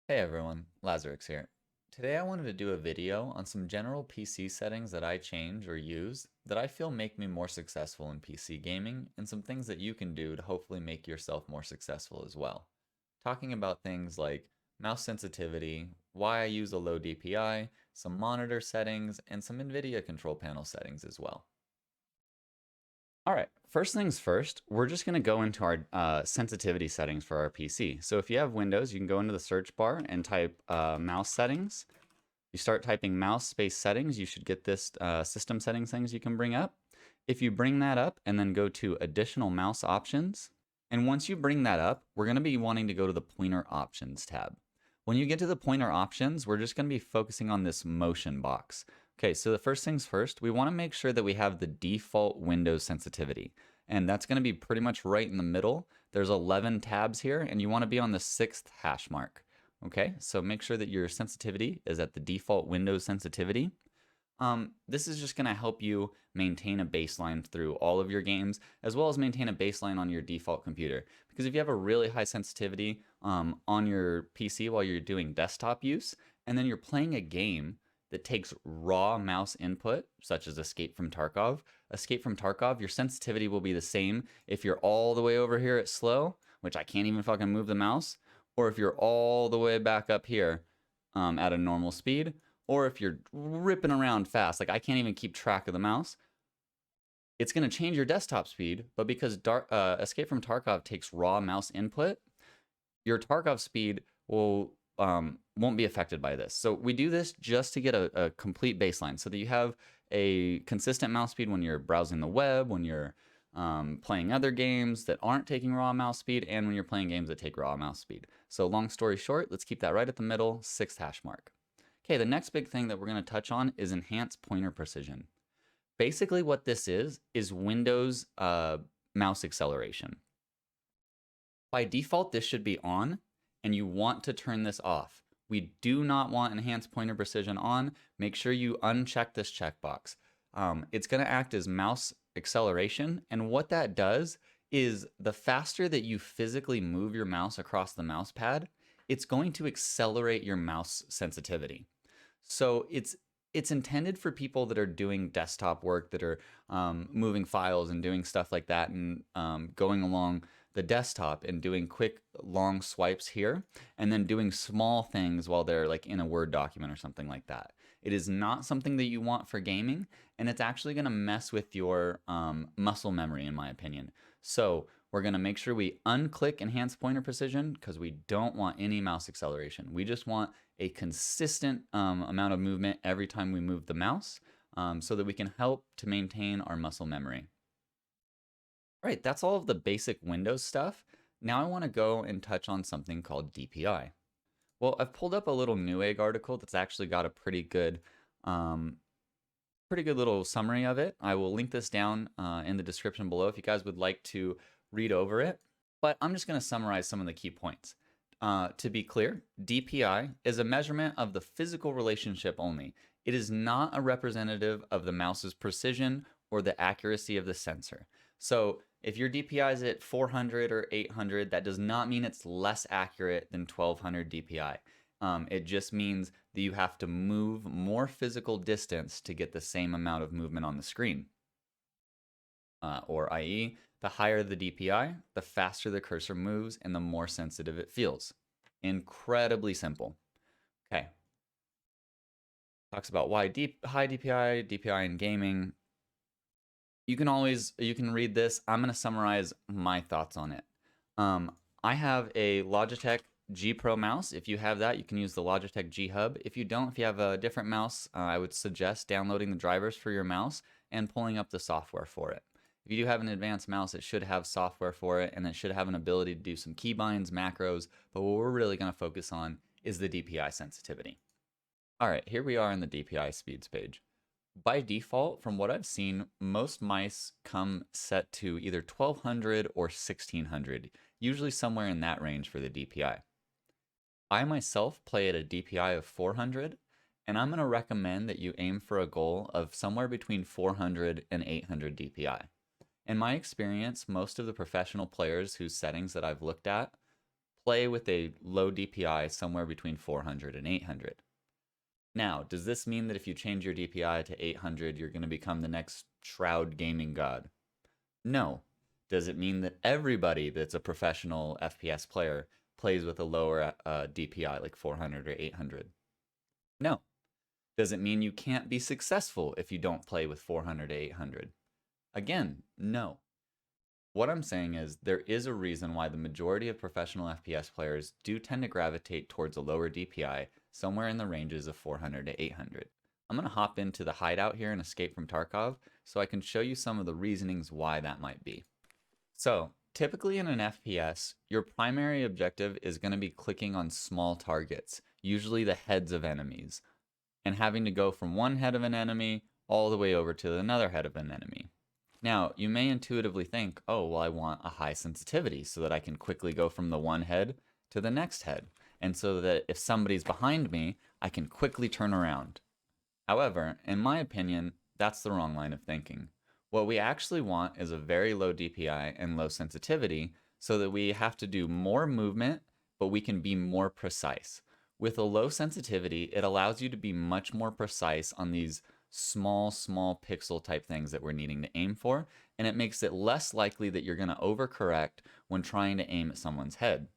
Hey everyone, Lazarus here. Today I wanted to do a video on some general PC settings that I change or use that I feel make me more successful in PC gaming and some things that you can do to hopefully make yourself more successful as well. Talking about things like mouse sensitivity, why I use a low DPI, some monitor settings, and some Nvidia control panel settings as well. All right, first things first, we're just going to go into our sensitivity settings for our PC. So if you have Windows, you can go into the search bar and type mouse settings. You start typing mouse space settings, you should get this system settings things you can bring up. If you bring that up and then go to additional mouse options, and once you bring that up, we're going to be wanting to go to the pointer options tab. When you get to the pointer options, we're just going to be focusing on this motion box. Okay, so the first things first, we want to make sure that we have the default Windows sensitivity. And that's going to be pretty much right in the middle. There's 11 tabs here, and you want to be on the 6th hash mark. Okay, so make sure that your sensitivity is at the default Windows sensitivity. This is just going to help you maintain a baseline through all of your games, as well as maintain a baseline on your default computer. Because if you have a really high sensitivity on your PC while you're doing desktop use, and then you're playing a game that takes raw mouse input, such as Escape from Tarkov, your sensitivity will be the same if you're all the way over here at slow, which I can't even fucking move the mouse, or if you're all the way back up here at a normal speed, or if you're ripping around fast, like I can't even keep track of the mouse, it's going to change your desktop speed. But because Escape from Tarkov takes raw mouse input, your Tarkov speed won't be affected by this. So we do this just to get a complete baseline, so that you have a consistent mouse speed when you're browsing the web, when you're playing other games that aren't taking raw mouse speed, and when you're playing games that take raw mouse speed. So long story short, let's keep that right at the middle, 6th hash mark. Okay, the next big thing that we're going to touch on is enhanced pointer precision. Basically, what this is Windows mouse acceleration. By default, this should be on, and you want to turn this off. We do not want enhanced pointer precision on. Make sure you uncheck this checkbox. It's going to act as mouse acceleration, and what that does is the faster that you physically move your mouse across the mouse pad, it's going to accelerate your mouse sensitivity. So it's intended for people that are doing desktop work, that are moving files and doing stuff like that, and going along the desktop and doing quick long swipes here, and then doing small things while they're like in a Word document or something like that. It is not something that you want for gaming, and it's actually going to mess with your muscle memory, in my opinion. So we're going to make sure we unclick enhance pointer precision, because we don't want any mouse acceleration. We just want a consistent amount of movement every time we move the mouse, so that we can help to maintain our muscle memory. All right, that's all of the basic Windows stuff. Now I want to go and touch on something called DPI. Well, I've pulled up a little Newegg article that's actually got a pretty good little summary of it. I will link this down in the description below if you guys would like to read over it. But I'm just going to summarize some of the key points. To be clear, DPI is a measurement of the physical relationship only. It is not a representative of the mouse's precision or the accuracy of the sensor. So if your DPI is at 400 or 800, that does not mean it's less accurate than 1200 DPI. It just means that you have to move more physical distance to get the same amount of movement on the screen. Or i.e., the higher the DPI, the faster the cursor moves and the more sensitive it feels. Incredibly simple. Okay. Talks about why high DPI in gaming. You can read this. I'm going to summarize my thoughts on it. I have a Logitech G Pro mouse. If you have that, you can use the Logitech G Hub. If you don't, if you have a different mouse, I would suggest downloading the drivers for your mouse and pulling up the software for it. If you do have an advanced mouse, it should have software for it, and it should have an ability to do some keybinds, macros, but what we're really going to focus on is the DPI sensitivity. All right, here we are in the DPI speeds page. By default, from what I've seen, most mice come set to either 1200 or 1600, usually somewhere in that range for the DPI. I myself play at a DPI of 400, and I'm going to recommend that you aim for a goal of somewhere between 400 and 800 DPI. In my experience, most of the professional players whose settings that I've looked at play with a low DPI somewhere between 400 and 800. Now, does this mean that if you change your DPI to 800, you're going to become the next Shroud gaming god? No. Does it mean that everybody that's a professional FPS player plays with a lower DPI like 400 or 800? No. Does it mean you can't be successful if you don't play with 400 to 800? Again, no. What I'm saying is there is a reason why the majority of professional FPS players do tend to gravitate towards a lower DPI, somewhere in the ranges of 400 to 800. I'm going to hop into the hideout here and Escape from Tarkov so I can show you some of the reasonings why that might be. So, typically in an FPS, your primary objective is going to be clicking on small targets, usually the heads of enemies, and having to go from one head of an enemy all the way over to another head of an enemy. Now, you may intuitively think, oh, well, I want a high sensitivity so that I can quickly go from the one head to the next head, and so that if somebody's behind me, I can quickly turn around. However, in my opinion, that's the wrong line of thinking. What we actually want is a very low DPI and low sensitivity so that we have to do more movement, but we can be more precise. With a low sensitivity, it allows you to be much more precise on these small pixel type things that we're needing to aim for, and it makes it less likely that you're going to overcorrect when trying to aim at someone's head.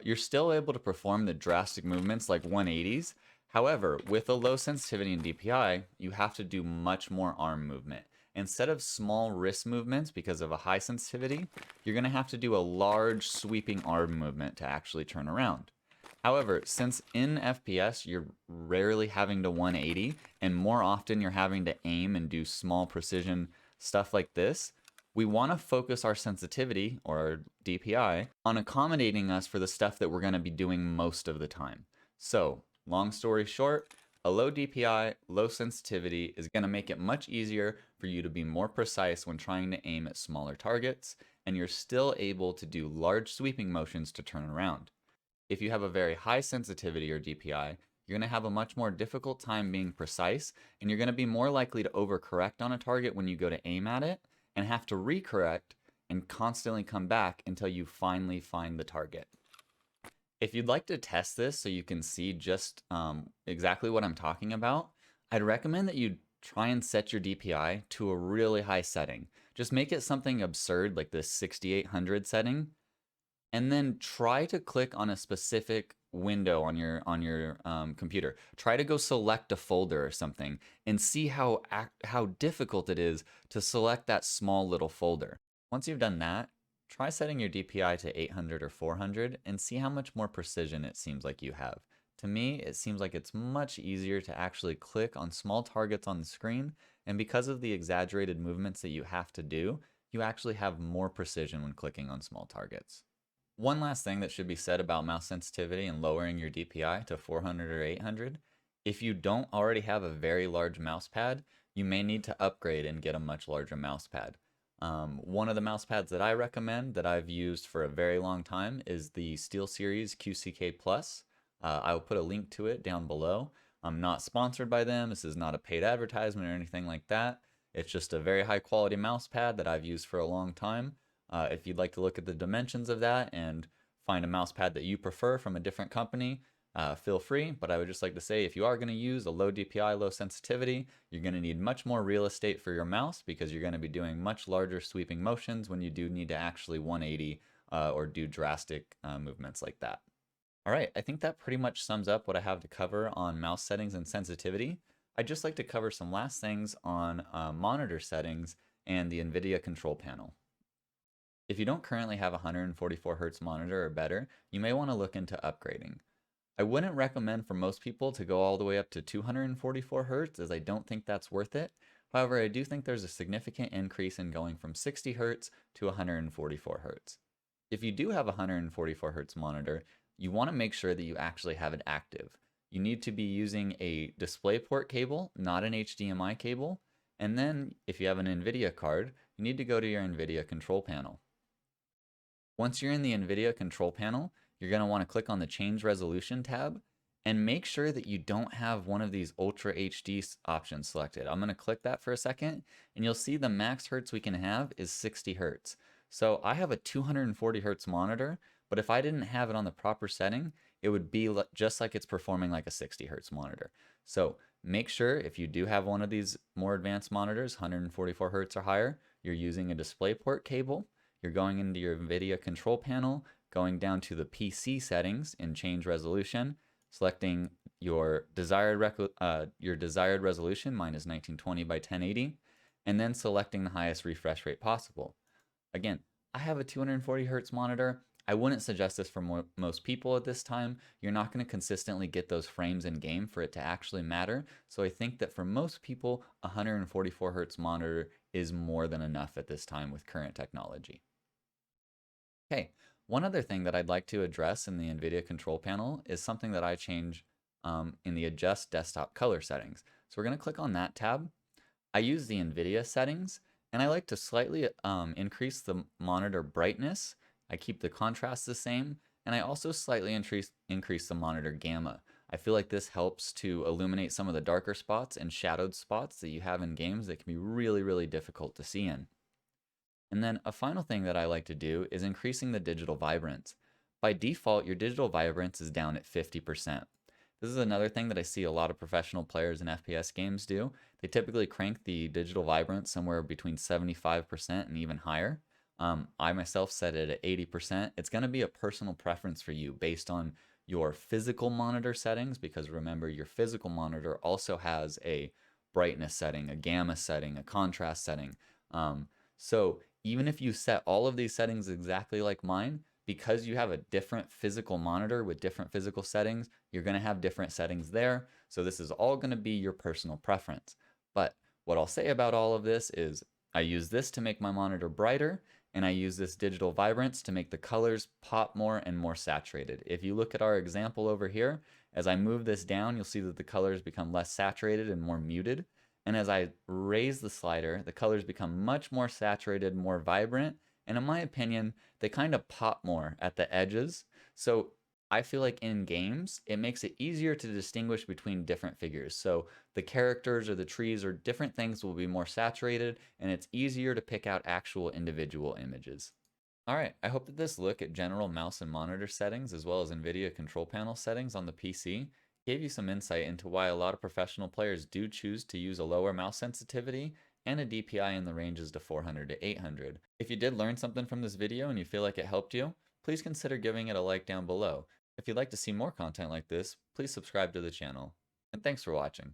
You're still able to perform the drastic movements like 180s. However, with a low sensitivity and DPI, you have to do much more arm movement. Instead of small wrist movements because of a high sensitivity, you're going to have to do a large sweeping arm movement to actually turn around. However, since in FPS you're rarely having to 180 and more often you're having to aim and do small precision stuff like this, we want to focus our sensitivity, or our DPI, on accommodating us for the stuff that we're going to be doing most of the time. So, long story short, a low DPI, low sensitivity is going to make it much easier for you to be more precise when trying to aim at smaller targets, and you're still able to do large sweeping motions to turn around. If you have a very high sensitivity or DPI, you're going to have a much more difficult time being precise, and you're going to be more likely to overcorrect on a target when you go to aim at it, and have to recorrect and constantly come back until you finally find the target. If you'd like to test this so you can see just exactly what I'm talking about, I'd recommend that you try and set your DPI to a really high setting. Just make it something absurd like this 6800 setting, and then try to click on a specific window on your computer. Try to go select a folder or something and see how difficult it is to select that small little folder. Once you've done that, try setting your DPI to 800 or 400 and see how much more precision it seems like you have. To me, it seems like it's much easier to actually click on small targets on the screen, and because of the exaggerated movements that you have to do, you actually have more precision when clicking on small targets. One last thing that should be said about mouse sensitivity and lowering your DPI to 400 or 800, if you don't already have a very large mouse pad, you may need to upgrade and get a much larger mouse pad. One of the mouse pads that I recommend that I've used for a very long time is the SteelSeries QCK Plus. I will put a link to it down below. I'm not sponsored by them. This is not a paid advertisement or anything like that. It's just a very high quality mouse pad that I've used for a long time. If you'd like to look at the dimensions of that and find a mouse pad that you prefer from a different company, feel free. But I would just like to say, if you are going to use a low DPI, low sensitivity, you're going to need much more real estate for your mouse because you're going to be doing much larger sweeping motions when you do need to actually 180 or do drastic movements like that. All right, I think that pretty much sums up what I have to cover on mouse settings and sensitivity. I'd just like to cover some last things on monitor settings and the Nvidia control panel. If you don't currently have a 144 Hz monitor or better, you may want to look into upgrading. I wouldn't recommend for most people to go all the way up to 244 Hz, as I don't think that's worth it. However, I do think there's a significant increase in going from 60 Hz to 144 Hz. If you do have a 144 Hz monitor, you want to make sure that you actually have it active. You need to be using a DisplayPort cable, not an HDMI cable. And then, if you have an Nvidia card, you need to go to your Nvidia control panel. Once you're in the Nvidia control panel, you're going to want to click on the Change Resolution tab and make sure that you don't have one of these Ultra HD options selected. I'm going to click that for a second, and you'll see the max hertz we can have is 60 hertz. So I have a 240 hertz monitor, But if I didn't have it on the proper setting, it would be just like it's performing like a 60 hertz monitor. So make sure if you do have one of these more advanced monitors, 144 hertz or higher, you're using a DisplayPort cable. You're going into your Nvidia control panel, going down to the PC settings and change resolution, selecting your desired resolution, mine is 1920 by 1080, and then selecting the highest refresh rate possible. Again, I have a 240 hertz monitor. I wouldn't suggest this for most people at this time. You're not going to consistently get those frames in game for it to actually matter. So I think that for most people, a 144 hertz monitor is more than enough at this time with current technology. Okay, one other thing that I'd like to address in the NVIDIA control panel is something that I change in the adjust desktop color settings. So we're going to click on that tab. I use the NVIDIA settings, and I like to slightly increase the monitor brightness. I keep the contrast the same, and I also slightly increase the monitor gamma. I feel like this helps to illuminate some of the darker spots and shadowed spots that you have in games that can be really, really difficult to see in. And then a final thing that I like to do is increasing the digital vibrance. By default, your digital vibrance is down at 50%. This is another thing that I see a lot of professional players in FPS games do. They typically crank the digital vibrance somewhere between 75% and even higher. I myself set it at 80%. It's going to be a personal preference for you based on your physical monitor settings, because remember, your physical monitor also has a brightness setting, a gamma setting, a contrast setting. So even if you set all of these settings exactly like mine, because you have a different physical monitor with different physical settings, you're going to have different settings there. So this is all going to be your personal preference. But what I'll say about all of this is I use this to make my monitor brighter, and I use this digital vibrance to make the colors pop more and more saturated. If you look at our example over here, as I move this down, you'll see that the colors become less saturated and more muted. And as I raise the slider, the colors become much more saturated, more vibrant, and in my opinion, they kind of pop more at the edges. So I feel like in games, it makes it easier to distinguish between different figures. So the characters or the trees or different things will be more saturated, and it's easier to pick out actual individual images. All right, I hope that this look at general mouse and monitor settings as well as NVIDIA control panel settings on the PC gave you some insight into why a lot of professional players do choose to use a lower mouse sensitivity and a DPI in the ranges to 400 to 800. If you did learn something from this video and you feel like it helped you, please consider giving it a like down below. If you'd like to see more content like this, please subscribe to the channel. And thanks for watching.